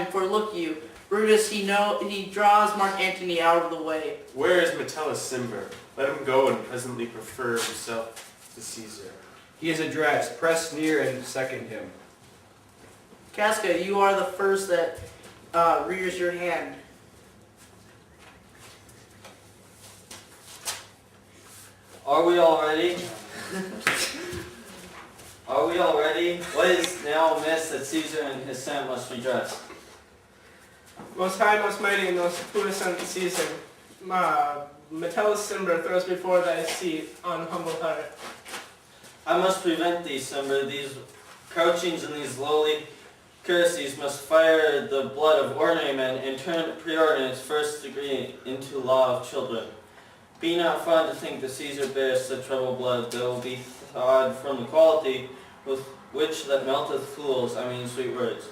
For look you, Brutus, he draws Mark Antony out of the way. Where is Metellus Cimber? Let him go and presently prefer himself to Caesar. He is addressed. Press near and second him. Casca, you are the first that rears your hand. Are we all ready? Are we all ready? What is now amiss that Caesar and his senate must redress? Most high, most mighty, and most puissant Caesar, Metellus Cimber throws before thy seat on humble heart. I must prevent thee, Cimber. These crouchings and these lowly courtesies must fire the blood of ordinary men and turn preordinates first degree into law of children. Be not fond to think that Caesar bears such rebel blood, though be thawed from the quality with which that melteth fools, I mean sweet words.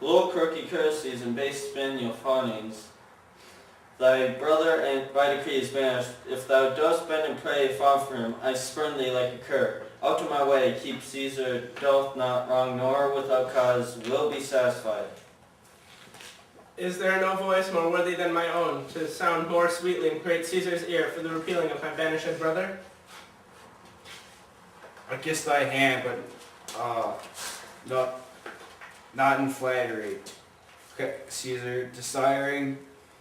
Low croaky courtesies and base spaniel fawnings. Thy brother and by decree is banished. If thou dost bend and pray far from him, I spurn thee like a cur. Out of my way, keep Caesar doth not wrong, nor without cause will be satisfied. Is there no voice more worthy than my own, to sound more sweetly in great Caesar's ear for the repealing of my banished brother? I kiss thy hand, but not in flattery. Okay, Caesar, desiring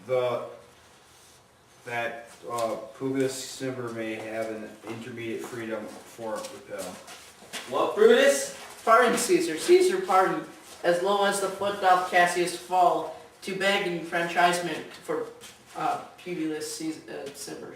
that Publius Cimber may have an intermediate freedom for repel. What, Brutus? Pardon, Caesar, Caesar, pardon, as low as the foot doth Cassius fall, to beg enfranchisement for Publius Cimber.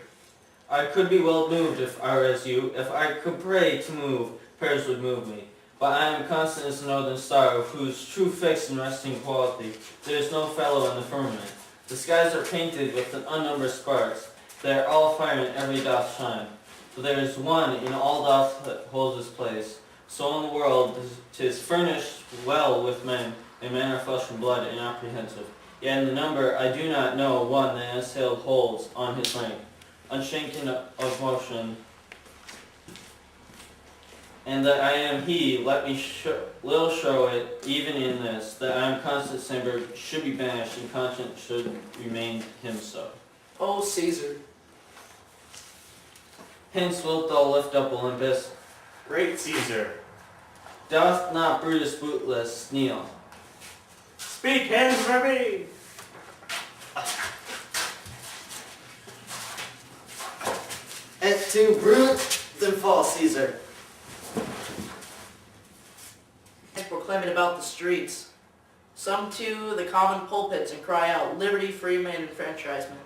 I could be well moved if I were as you. If I could pray to move, prayers would move me. But I am constant as the northern star, of whose true fixed and resting quality there is no fellow in the firmament. The skies are painted with an unnumbered sparks. They are all fire and every doth shine. For there is one in all doth that holds his place. So in the world 'tis furnished well with men, and men are flesh and blood and apprehensive. Yet in the number I do not know one that assailed holds on his rank, unshaken of motion, and that I am he. Let me little show it, even in this, that I am constant Cimber should be banished, and conscience should remain him so. O Caesar, Hence wilt thou lift up Olympus? Great Caesar. Doth not Brutus bootless kneel? Speak, hands for me! Et tu, brute, then fall, Caesar. proclaim it about the streets. Some to the common pulpits and cry out, liberty, freedom, and enfranchisement.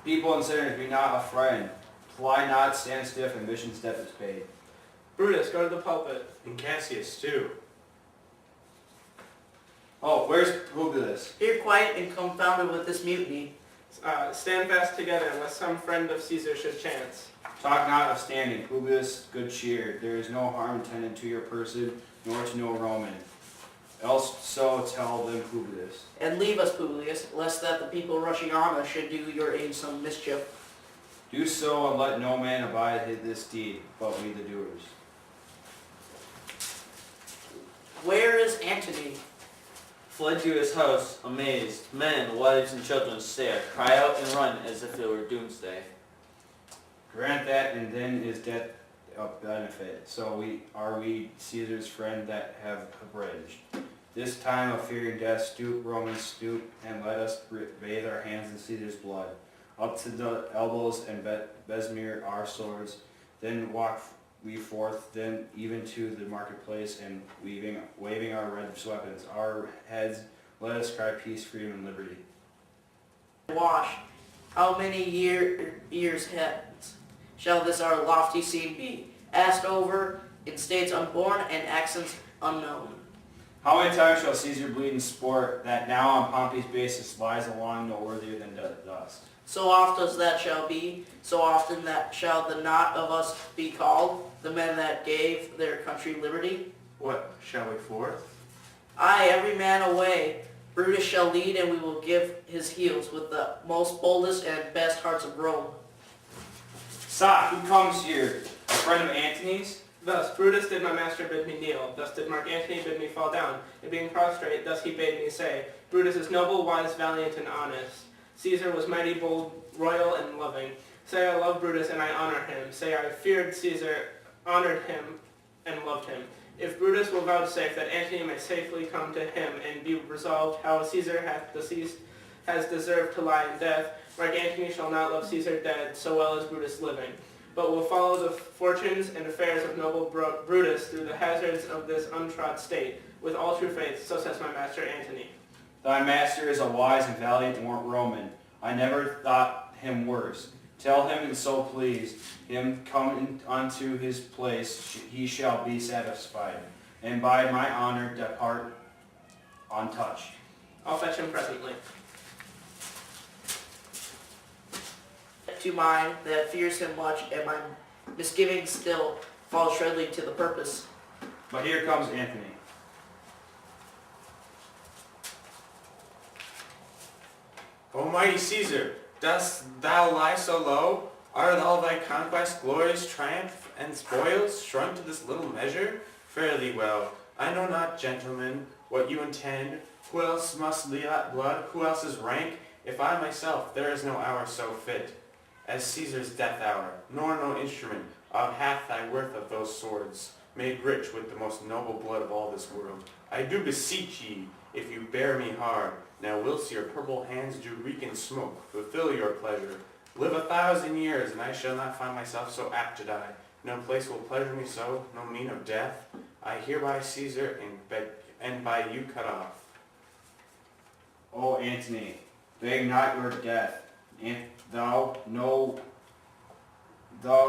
People and sinners, be not afraid. Fly not, stand stiff, and mission's death is paid. Brutus, go to the pulpit. And Cassius, too. Oh, where's Publius? Here quiet and confounded with this mutiny. Stand fast together, unless some friend of Caesar should chance. Talk not of standing. Publius, good cheer. There is no harm intended to your person, nor to no Roman. Else so tell them Publius. And leave us, Publius, lest that the people rushing on us should do your aid some mischief. Do so, and let no man abide this deed, but we the doers. Where is Antony? Fled to his house, amazed. Men, wives, and children stare, cry out and run as if it were doomsday. Grant that, and then is death a benefit. So we Caesar's friend that have abridged. This time of fearing death, stoop, Romans, stoop, and let us bathe our hands in Caesar's blood. Up to the elbows and besmere our swords. Then walk we forth, then even to the marketplace, and waving our red weapons. Our heads let us cry peace, freedom, and liberty. Wash. How many years hence shall this our lofty scene be? Asked over in states unborn and accents unknown. How many times shall Caesar bleed and sport, that now on Pompey's basis lies along no worthier than dust? So oft as that shall be, so often that shall the knot of us be called, the men that gave their country liberty. What, shall we forth? Aye, every man away. Brutus shall lead, and we will give his heels with the most boldest and best hearts of Rome. Sa, who comes here? A friend of Antony's? Thus Brutus did my master bid me kneel, thus did Mark Antony bid me fall down, and being prostrate, thus he bade me say, Brutus is noble, wise, valiant, and honest. Caesar was mighty, bold, royal, and loving. Say I love Brutus and I honor him. Say I feared Caesar, honored him, and loved him. If Brutus will vouchsafe that Antony may safely come to him and be resolved how Caesar hath deceased has deserved to lie in death, Mark Antony shall not love Caesar dead so well as Brutus living, but will follow the fortunes and affairs of noble Brutus through the hazards of this untrod state, with all true faith, so says my master Antony. Thy master is a wise and valiant Roman. I never thought him worse. Tell him, and so please him come unto his place, he shall be satisfied, and by my honor depart untouched. I'll fetch him presently. To mine that fears him much, and my misgivings still fall shredly to the purpose. But here comes Antony. O mighty Caesar, dost thou lie so low? Are all thy conquests, glories, triumph, and spoils shrunk to this little measure? Fare thee well. I know not, gentlemen, what you intend. Who else must lead out blood? Who else's rank? If I myself, there is no hour so fit as Caesar's death hour, nor no instrument of half thy worth of those swords, made rich with the most noble blood of all this world. I do beseech ye, if you bear me hard, now whilst your purple hands do reek in smoke, fulfill your pleasure. Live 1,000 years, and I shall not find myself so apt to die. No place will pleasure me so, no mean of death. I hereby Caesar and by you cut off. O Antony, beg not your death. Thou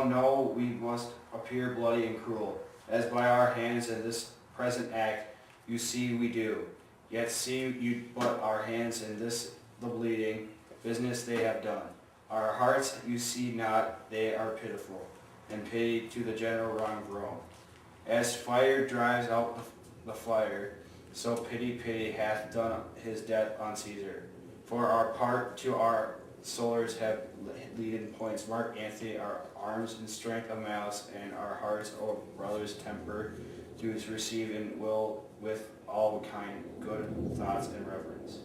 know we must appear bloody and cruel, as by our hands in this present act you see we do. Yet see you but our hands in this the bleeding business they have done. Our hearts you see not, they are pitiful, and pity to the general wrong of Rome. As fire drives out the fire, so pity hath done his death on Caesar. For our part to our solars have leading points, Mark Antony, our arms and strength of malice, and our hearts, O brothers, temper to receive and will with all kind good thoughts and reverence.